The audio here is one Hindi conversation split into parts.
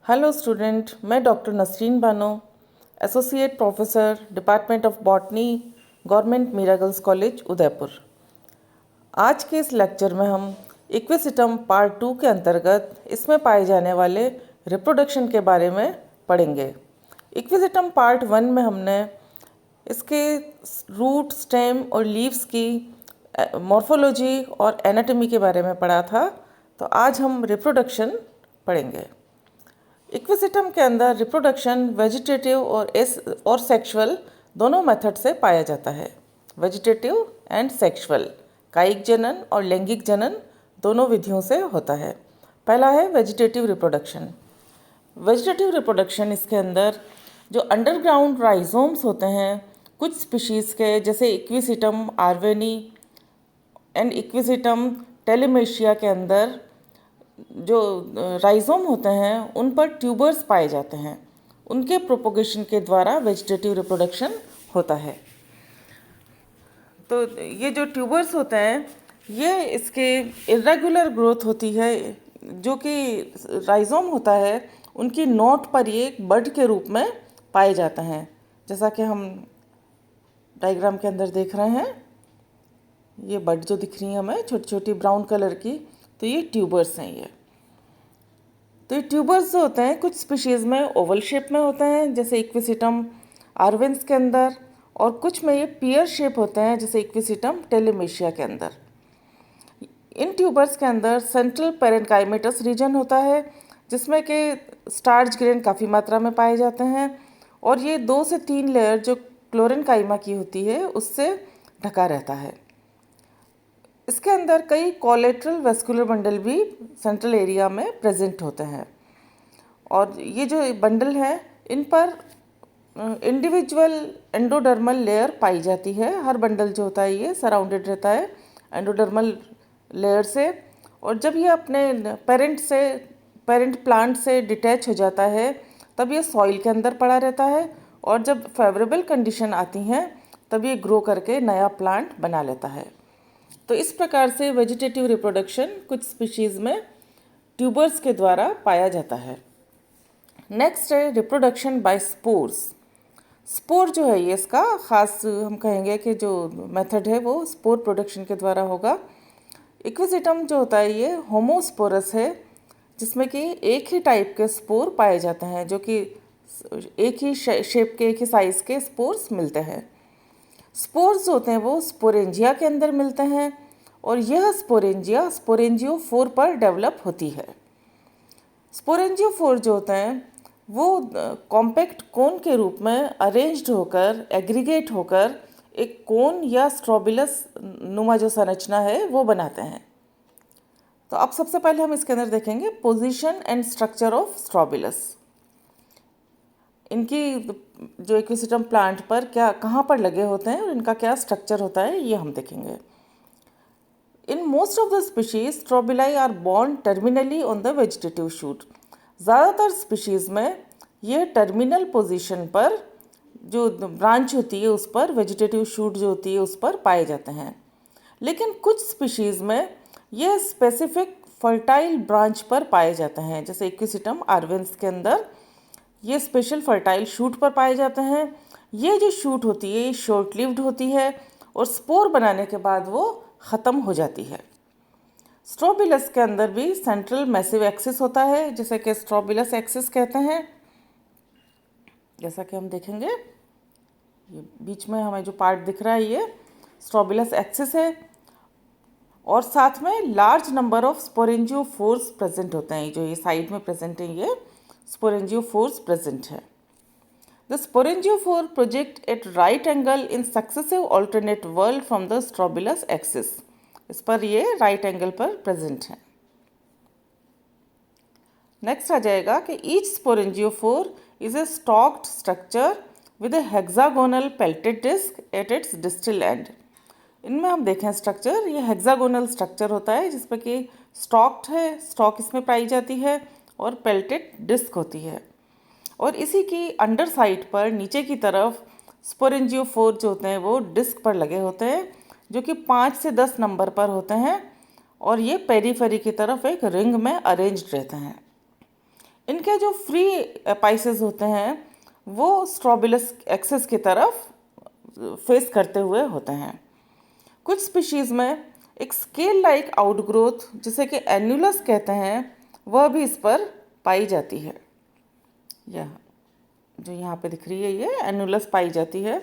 हेलो स्टूडेंट, मैं doctor Nasreen Bano, associate professor department of botany, government Meera girls college Udaipur. आज के इस लेक्चर में हम इक्विसिटम पार्ट 2 के अंतर्गत इसमें पाए जाने वाले रिप्रोडक्शन के बारे में पढ़ेंगे। इक्विसिटम पार्ट 1 में हमने इसके रूट, स्टेम और लीव्स की मॉर्फोलॉजी और एनाटॉमी के बारे में पढ़ा था। तो आज हम रिप्रोडक्शन पढ़ेंगे। इक्विसिटम के अंदर रिप्रोडक्शन वेजिटेटिव और सेक्सुअल दोनों मेथड से पाया जाता है। वेजिटेटिव एंड सेक्सुअल, कायिक जनन और लैंगिक जनन दोनों विधियों से होता है। पहला है वेजिटेटिव रिप्रोडक्शन। वेजिटेटिव रिप्रोडक्शन, इसके अंदर जो अंडरग्राउंड राइजोम्स होते हैं कुछ स्पीशीज़ के, जैसे इक्विसिटम आर्वेनी एंड इक्विसिटम टेलिमेशिया के अंदर जो राइजोम होते हैं उन पर ट्यूबर्स पाए जाते हैं। उनके प्रोपोगेशन के द्वारा वेजिटेटिव रिप्रोडक्शन होता है। तो ये जो ट्यूबर्स होते हैं ये इसके इरेगुलर ग्रोथ होती है, जो कि राइजोम होता है उनकी नोट पर ये एक बड के रूप में पाए जाते हैं, जैसा कि हम डायग्राम के अंदर देख रहे हैं। ये बड जो दिख रही है हमें छोटी छोटी ब्राउन कलर की, तो ये ट्यूबर्स हैं। तो ये ट्यूबर्स जो होते हैं कुछ स्पीशीज़ में ओवल शेप में होते हैं, जैसे इक्विसिटम आर्वेंस के अंदर, और कुछ में ये पियर शेप होते हैं, जैसे इक्विसिटम टेलिमेशिया के अंदर। इन ट्यूबर्स के अंदर सेंट्रल पेरेन्काइमेटस रीजन होता है, जिसमें कि स्टार्च ग्रेन काफ़ी मात्रा में पाए जाते हैं, और ये 2 से 3 लेयर जो क्लोरेनकाइमा की होती है उससे ढका रहता है। इसके अंदर कई कोलेटरल वेस्कुलर बंडल भी सेंट्रल एरिया में प्रेजेंट होते हैं, और ये जो बंडल हैं इन पर इंडिविजुअल एंडोडर्मल लेयर पाई जाती है। हर बंडल जो होता है ये सराउंडेड रहता है एंडोडर्मल लेयर से, और जब ये अपने पेरेंट प्लांट से डिटैच हो जाता है तब ये सॉइल के अंदर पड़ा रहता है, और जब फेवरेबल कंडीशन आती हैं तब ये ग्रो करके नया प्लांट बना लेता है। तो इस प्रकार से वेजिटेटिव रिप्रोडक्शन कुछ स्पीशीज़ में ट्यूबर्स के द्वारा पाया जाता है। नेक्स्ट है रिप्रोडक्शन बाय स्पोर्स। स्पोर जो है ये इसका ख़ास हम कहेंगे कि जो मेथड है वो स्पोर प्रोडक्शन के द्वारा होगा। इक्विसिटम जो होता है ये होमोस्पोरस है, जिसमें कि एक ही टाइप के स्पोर पाए जाते हैं, जो कि एक ही शेप के, एक ही साइज़ के स्पोर्स मिलते हैं। स्पोर्स होते हैं वो स्पोरेंजिया के अंदर मिलते हैं, और यह स्पोरेंजिया स्पोरेंजियोफोर पर डेवलप होती है। स्पोरेंजियोफोर जो होते हैं वो कॉम्पैक्ट कोन के रूप में अरेंज्ड होकर, एग्रीगेट होकर एक कोन या स्ट्रोबिलस नुमा जो संरचना है वो बनाते हैं। तो अब सबसे पहले हम इसके अंदर देखेंगे position and structure of strobilus. इनकी जो इक्विसिटम प्लांट पर कहाँ पर लगे होते हैं और इनका क्या स्ट्रक्चर होता है ये हम देखेंगे। In most of the species strobili are borne terminally on the vegetative shoot. ज़्यादातर स्पीशीज़ में ये टर्मिनल पोजीशन पर जो ब्रांच होती है उस पर, वेजिटेटिव शूट जो होती है उस पर पाए जाते हैं। लेकिन कुछ स्पीशीज़ में ये स्पेसिफिक फर्टाइल ब्रांच पर पाए जाते हैं, जैसे इक्विसिटम आर्वेंस के अंदर ये स्पेशल फर्टाइल शूट पर पाए जाते हैं। ये जो शूट होती है ये शॉर्ट लिव्ड होती है, और स्पोर बनाने के बाद वो ख़त्म हो जाती है। स्ट्रोबिलस के अंदर भी सेंट्रल मैसिव एक्सिस होता है, जैसे कि स्ट्रोबिलस एक्सिस कहते हैं, जैसा कि हम देखेंगे। ये बीच में हमें जो पार्ट दिख रहा है ये स्ट्रोबिलस एक्सिस है, और साथ में लार्ज नंबर ऑफ स्पोरेंजियोफोर्स प्रेजेंट होते हैं। जो ये साइड में प्रेजेंट है ये स्पोरेंजियोफोर्स प्रेजेंट है। The sporangiophore project at right angle in successive alternate whirl from the strobilus axis. इस पर ये राइट एंगल पर प्रेजेंट है। नेक्स्ट आ जाएगा कि each sporangiophore is a stalked structure with a hexagonal peltate disc at its distal end. इनमें हम देखें स्ट्रक्चर, ये हेक्सागोनल स्ट्रक्चर होता है जिसपे कि स्टॉक्ड है, स्टॉक इसमें पाई जाती है, और पेल्टेड डिस्क होती है, और इसी की अंडर साइड पर नीचे की तरफ स्पोरेंजियोफोर जो होते हैं वो डिस्क पर लगे होते हैं, जो कि 5 से 10 नंबर पर होते हैं, और ये पेरीफेरी की तरफ एक रिंग में अरेंज्ड रहते हैं। इनके जो फ्री एपाइसेस होते हैं वो स्ट्रोबिलस एक्सिस की तरफ फेस करते हुए होते हैं। कुछ स्पीशीज़ में एक स्केल लाइक आउटग्रोथ जिसे कि एन्युलस कहते हैं वह भी इस पर पाई जाती है। यह जो यहाँ पे दिख रही है ये एन्युलस पाई जाती है।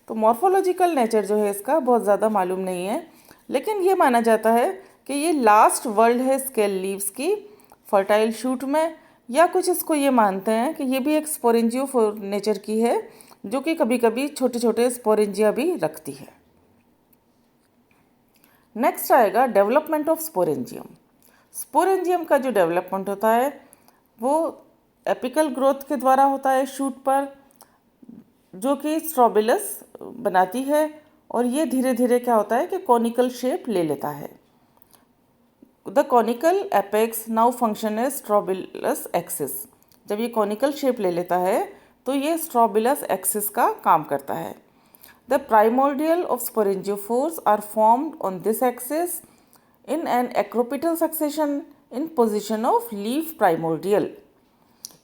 तो मॉर्फोलॉजिकल नेचर जो है इसका बहुत ज़्यादा मालूम नहीं है, लेकिन ये माना जाता है कि ये लास्ट वर्ल्ड है स्केल लीव्स की फर्टाइल शूट में, या कुछ इसको ये मानते हैं कि ये भी एक स्पोरेंजियो नेचर की है जो कि कभी कभी छोटे छोटे स्पोरेंजिया भी रखती है। नेक्स्ट आएगा डेवलपमेंट ऑफ स्पोरेंजियम। स्पोरेंजियम का जो डेवलपमेंट होता है वो एपिकल ग्रोथ के द्वारा होता है शूट पर, जो कि स्ट्रोबिलस बनाती है, और ये धीरे धीरे क्या होता है कि कॉनिकल शेप ले लेता है। The conical apex now function as strobilus axis. जब ये कॉनिकल शेप ले लेता है तो ये स्ट्रोबिलस एक्सिस का काम करता है। The primordial of sporangiophores are formed on this axis in an acropital succession in position of leaf primordial.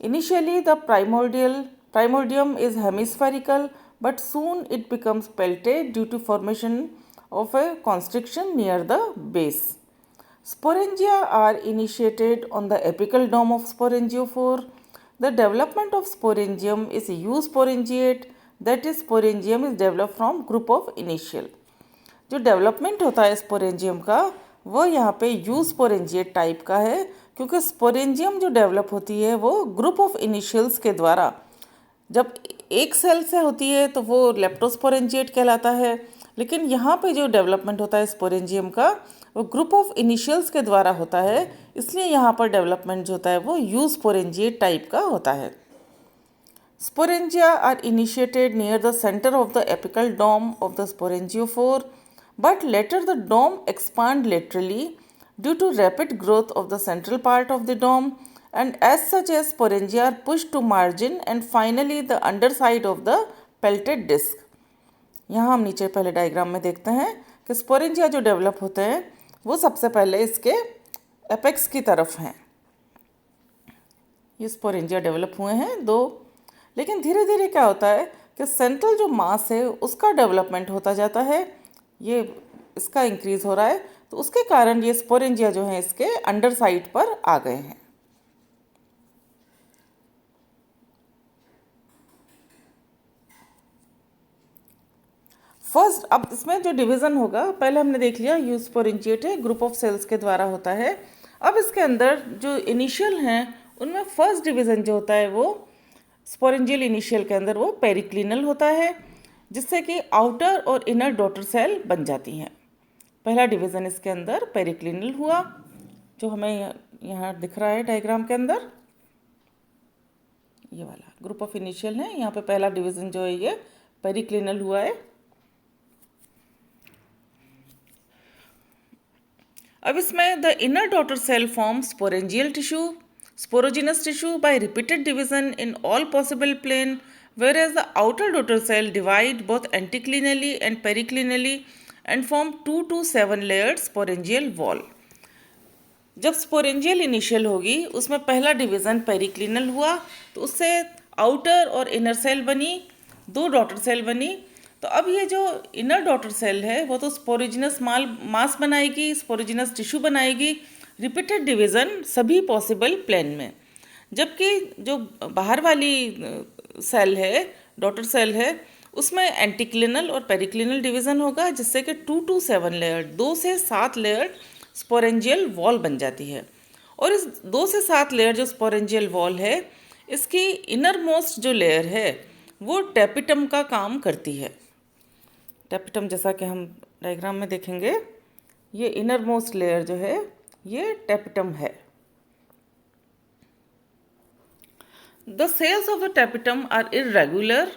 Initially, the primordium is hemispherical, but soon it becomes peltate due to formation of a constriction near the base. Sporangia are initiated on the apical dome of sporangiophore. The development of sporangium is eusporangiate, that is, sporangium is developed from group of initial. जो डेवलपमेंट होता है स्पोरेंजियम का वो यहाँ पे यूस्पोरेंजिएट टाइप का है, क्योंकि स्पोरेंजियम जो डेवलप होती है वो ग्रुप ऑफ इनिशियल्स के द्वारा, जब एक सेल से होती है तो वो लेप्टोस्पोरेंजिएट कहलाता है, लेकिन यहाँ पे जो डेवलपमेंट होता है स्पोरेंजियम का वो ग्रुप ऑफ इनिशियल्स के द्वारा होता है, इसलिए यहाँ पर डेवलपमेंट जो होता है वो यूस्पोरेंजिएट टाइप का होता है। Sporangia are initiated near the center of the apical dome of the sporangiophore, but later the dome expand laterally due to rapid growth of the central part of the dome, and as such as sporangia are pushed to margin and finally the underside of the peltate disc. यहाँ हम नीचे पहले डायग्राम में देखते हैं कि स्पोरेंजिया जो डेवलप होते हैं वो सबसे पहले इसके एपेक्स की तरफ हैं। ये स्पोरेंजिया डेवलप हुए हैं दो, लेकिन धीरे धीरे क्या होता है कि सेंट्रल जो मास है उसका डेवलपमेंट होता जाता है, ये इसका इंक्रीज हो रहा है, तो उसके कारण ये स्पोरेंजिया जो है इसके अंडर साइड पर आ गए हैं। फर्स्ट, अब इसमें जो डिवीज़न होगा, पहले हमने देख लिया यूस्पोरेंजिएट है, ग्रुप ऑफ सेल्स के द्वारा होता है। अब इसके अंदर जो इनिशियल हैं उनमें फर्स्ट डिवीज़न जो होता है वो स्पोरेंजियल इनिशियल के अंदर वो पेरिक्लिनल होता है, जिससे कि आउटर और इनर डॉटर सेल बन जाती हैं। पहला डिवीज़न इसके अंदर पेरिक्लिनल हुआ, जो हमें यहाँ दिख रहा है डायग्राम के अंदर, ये वाला ग्रुप ऑफ इनिशियल है। यहाँ पे पहला डिवीज़न जो है ये पेरिक्लिनल हुआ है। अब इसमें the inner daughter cell form sporangial tissue, sporogenous tissue by repeated division in all possible plane, whereas the outer daughter cell divide both anticlinally and periclinally and form 2 to 7 layered sporangial wall. जब स्पोरेंजियल इनिशियल होगी उसमें पहला डिवीज़न पेरिक्लिनल हुआ, तो उससे आउटर और इनर सेल बनी, दो डॉटर सेल बनी। तो अब ये जो इनर डॉटर सेल है वो तो स्पोरोजिनस मास बनाएगी, स्पोरोजिनस टिश्यू बनाएगी, रिपीटेड डिवीज़न सभी पॉसिबल प्लेन में, जबकि जो बाहर वाली सेल है, डॉटर सेल है, उसमें एंटीक्लिनल और पेरिक्लिनल डिवीज़न होगा, जिससे कि 2 to 7 लेयर, 2 से 7 लेयर स्पोरेंजियल वॉल बन जाती है। और इस 2 से 7 लेयर जो स्पोरेंजियल वॉल है, इसकी इनर मोस्ट जो लेयर है वो टेपिटम का काम करती है। टेपिटम जैसा कि हम डायग्राम में देखेंगे, ये इनर मोस्ट लेयर जो है ये टेपिटम है। The cells of the tapetum are irregular,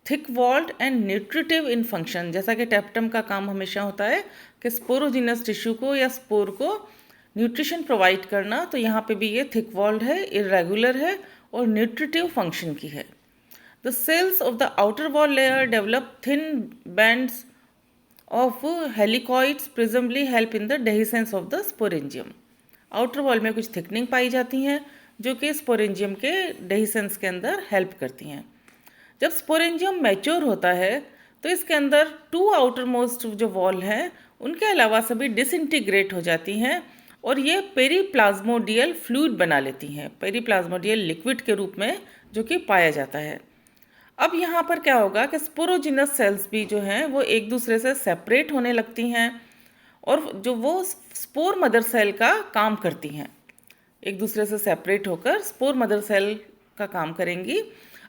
thick walled and nutritive in function. जैसा कि टेपिटम का काम हमेशा होता है कि स्पोरोजिनस टिश्यू को या स्पोर को न्यूट्रिशन प्रोवाइड करना, तो यहाँ पे भी ये थिक वॉल्ड है, इरेगुलर है और न्यूट्रिटिव फंक्शन की है। The cells of the outer wall layer develop thin bands of helicoids presumably help in the dehiscence of the sporangium. Outer wall में कुछ थिकनिंग पाई जाती हैं जो कि स्पोरेंजियम के डेhiscence के अंदर हेल्प करती हैं। जब स्पोरेंजियम मैच्योर होता है तो इसके अंदर 2 आउटर मोस्ट जो वॉल हैं उनके अलावा सभी डिसइंटीग्रेट हो जाती हैं और ये पेरीप्लाज्मोडियल फ्लूइड बना लेती हैं, पेरीप्लाज्मोडियल लिक्विड के रूप में, जो कि पाया जाता है। अब यहाँ पर क्या होगा कि स्पोरोजिनस सेल्स भी जो हैं वो एक दूसरे से सेपरेट होने लगती हैं और जो वो स्पोर मदर सेल का काम करती हैं, एक दूसरे से सेपरेट होकर स्पोर मदर सेल का काम करेंगी।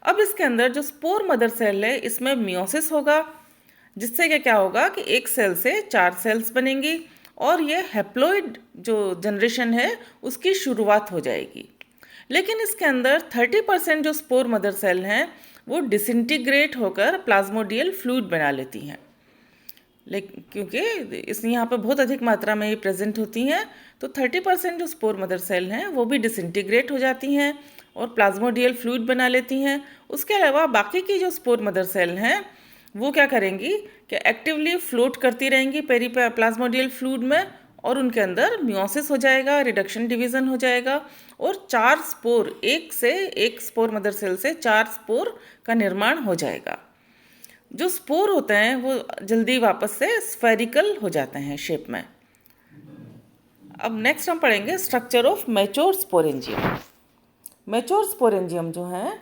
अब इसके अंदर जो स्पोर मदर सेल है इसमें मियोसिस होगा, जिससे कि क्या होगा कि एक सेल से 4 सेल्स बनेंगी और ये हैप्लॉइड जो जनरेशन है उसकी शुरुआत हो जाएगी। लेकिन इसके अंदर 30% जो स्पोर मदर सेल हैं वो डिसइंटीग्रेट होकर प्लाज्मोडियल फ्लूइड बना लेती हैं, लेकिन क्योंकि इस यहाँ पर बहुत अधिक मात्रा में ये प्रेजेंट होती हैं तो 30% जो स्पोर मदर सेल हैं वो भी डिसइंटीग्रेट हो जाती हैं और प्लाज्मोडियल फ्लूइड बना लेती हैं। उसके अलावा बाकी की जो स्पोर मदर सेल हैं वो क्या करेंगी कि एक्टिवली फ्लोट करती रहेंगी प्लाज्मोडियल फ्लूइड में और उनके अंदर मियोसिस हो जाएगा, रिडक्शन डिवीज़न हो जाएगा और 4 स्पोर, एक स्पोर मदर सेल से 4 स्पोर का निर्माण हो जाएगा। जो स्पोर होते हैं वो जल्दी वापस से स्फेरिकल हो जाते हैं शेप में। अब नेक्स्ट हम पढ़ेंगे structure of mature sporangium. Mature sporangium जो हैं,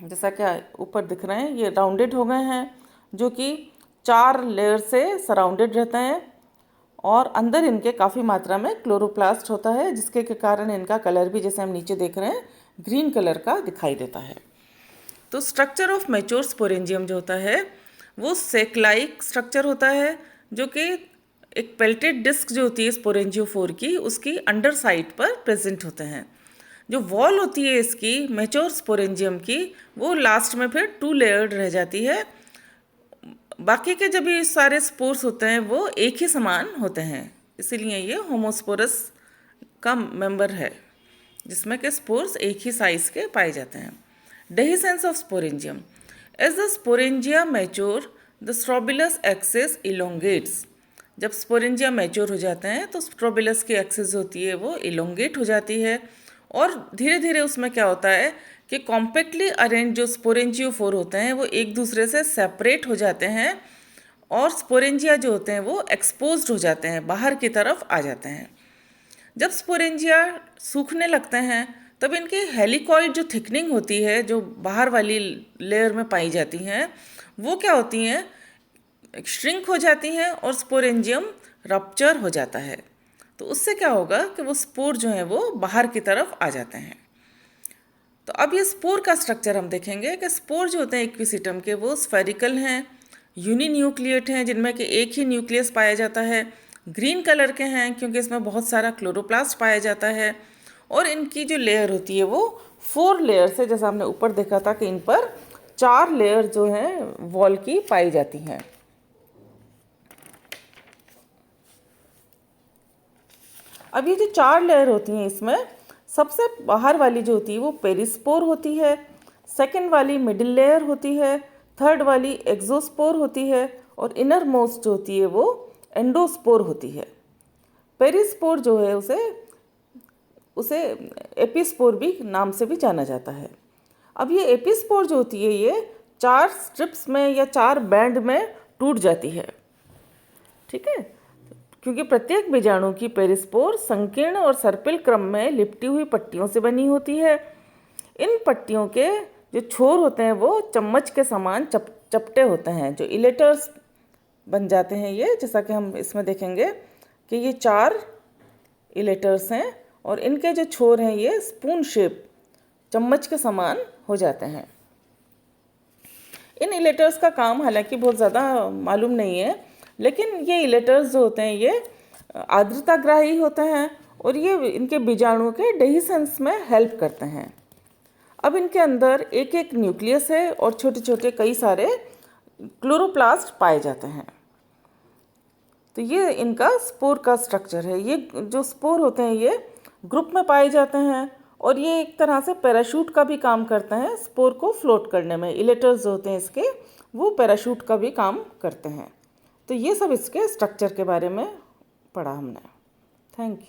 जैसा कि ऊपर दिख रहे हैं, ये राउंडेड हो गए हैं, जो कि 4 लेयर से सराउंडेड रहते हैं और अंदर इनके काफ़ी मात्रा में क्लोरोप्लास्ट होता है, जिसके के कारण इनका कलर भी, जैसे हम नीचे देख रहे हैं, ग्रीन कलर का दिखाई देता है। तो स्ट्रक्चर ऑफ मैच्योर स्पोरेंजियम जो होता है वो सेक लाइक स्ट्रक्चर होता है, जो कि एक पेल्टेड डिस्क जो होती है स्पोरेंजियोफोर की, उसकी अंडर साइड पर प्रेजेंट होते हैं। जो वॉल होती है इसकी मैच्योर स्पोरेंजियम की, वो लास्ट में फिर 2 लेयर्ड रह जाती है। बाकी के जब ये सारे स्पोर्स होते हैं वो एक ही समान होते हैं, इसीलिए ये होमोस्पोरस का मेंबर है, जिसमें के स्पोर्स एक ही साइज के पाए जाते हैं। Dehiscence of sporangium. As the sporangia mature the strobilus axis elongates. जब स्पोरेंजिया मैच्योर हो जाते हैं तो स्ट्रोबिलस की एक्सिस होती है वो इलोंगेट हो जाती है और धीरे धीरे उसमें क्या होता है कि कॉम्पैक्टली अरेंज जो स्पोरेंजियोफोर होते हैं वो एक दूसरे से सेपरेट हो जाते हैं और स्पोरेंजिया जो होते हैं वो एक्सपोज्ड हो जाते हैं, बाहर की तरफ आ जाते हैं। जब स्पोरेंजिया सूखने लगते हैं तब इनकी हेलिकॉइड जो थिकनिंग होती है, जो बाहर वाली लेयर में पाई जाती हैं, वो क्या होती हैं, श्रिंक हो जाती हैं और स्पोरेंजियम रप्चर हो जाता है। तो उससे क्या होगा कि वो स्पोर जो हैं वो बाहर की तरफ आ जाते हैं। तो अब ये स्पोर का स्ट्रक्चर हम देखेंगे कि स्पोर जो होते हैं इक्विसिटम के वो स्फेरिकल हैं, यूनिन्यूक्लिएट हैं, जिनमें कि एक ही न्यूक्लियस पाया जाता है, ग्रीन कलर के हैं क्योंकि इसमें बहुत सारा क्लोरोप्लास्ट पाया जाता है और इनकी जो लेयर होती है वो 4 लेयर से, जैसा हमने ऊपर देखा था कि इन पर 4 लेयर जो हैं वॉल की पाई जाती हैं। अब ये जो 4 लेयर होती हैं इसमें सबसे बाहर वाली जो होती है वो पेरिस्पोर होती है, सेकंड वाली मिडिल लेयर होती है, थर्ड वाली एक्सोस्पोर होती है और इनर मोस्ट जो होती है वो एंडोस्पोर होती है। पेरिस्पोर जो है उसे एपिस्पोर भी नाम से भी जाना जाता है। अब ये एपिस्पोर जो होती है ये 4 स्ट्रिप्स में या 4 बैंड में टूट जाती है, ठीक है, क्योंकि प्रत्येक बीजाणु की पेरिस्पोर संकीर्ण और सर्पिल क्रम में लिपटी हुई पट्टियों से बनी होती है। इन पट्टियों के जो छोर होते हैं वो चम्मच के समान चपटे होते हैं, जो इलेटर्स बन जाते हैं ये, जैसा कि हम इसमें देखेंगे कि ये 4 इलेटर्स हैं और इनके जो छोर हैं ये स्पून शेप, चम्मच के समान हो जाते हैं। इन इलेटर्स का काम हालांकि बहुत ज़्यादा मालूम नहीं है, लेकिन ये इलेटर्स जो होते हैं ये आर्द्रताग्राही होते हैं और ये इनके बीजाणुओं के डेhiscence में हेल्प करते हैं। अब इनके अंदर एक एक न्यूक्लियस है और छोटे छोटे कई सारे क्लोरोप्लास्ट पाए जाते हैं। तो ये इनका स्पोर का स्ट्रक्चर है। ये जो स्पोर होते हैं ये ग्रुप में पाए जाते हैं और ये एक तरह से पैराशूट का भी काम करते हैं स्पोर को फ्लोट करने में। इलेटर्स जो होते हैं इसके वो पैराशूट का भी काम करते हैं। तो ये सब इसके स्ट्रक्चर के बारे में पढ़ा हमने। Thank you.